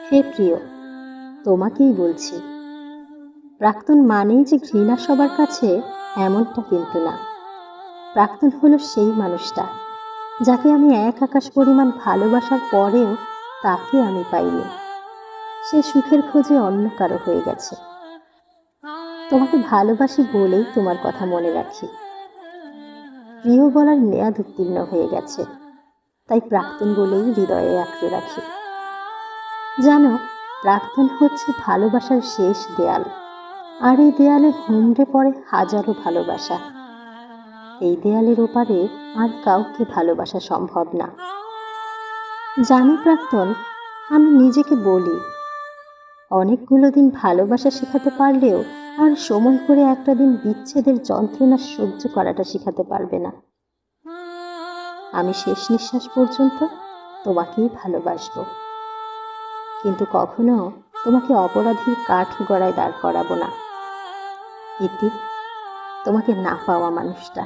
হে প্রিয়, তোমাকেই বলছি, প্রাক্তন মানেই যে ঘৃণা সবার কাছে, এমনটা কিন্তু না। প্রাক্তন হলো সেই মানুষটা যাকে আমি এক আকাশ পরিমাণ ভালোবাসার পরেও তাকে আমি পাইনি। সে সুখের খোঁজে অন্য কারো হয়ে গেছে। তোমাকে ভালোবাসি বলেই তোমার কথা মনে রাখি। প্রিয় বলার মেয়াদ উত্তীর্ণ হয়ে গেছে, তাই প্রাক্তন বলেই হৃদয়ে আঁকড়ে রাখি। জানো, প্রাক্তন হচ্ছে ভালোবাসার শেষ দেয়াল, আর এই দেয়ালে হুমড়ে পড়ে হাজারো ভালোবাসা। এই দেয়ালের ওপারে আর কাউকে ভালোবাসা সম্ভব না। জানো প্রাক্তন, আমি নিজেকে বলি, অনেকগুলো দিন ভালোবাসা শেখাতে পারলেও আর সময় করে একটা দিন বিচ্ছেদের যন্ত্রণা সহ্য করাটা শেখাতে পারবে না। আমি শেষ নিঃশ্বাস পর্যন্ত তোমাকেই ভালোবাসবো, কিন্তু কখনো তোমাকে অপরাধীর কাঠগড়ায় দাঁড় করাবো না। ইতি, তোমাকে না পাওয়া মানুষটা।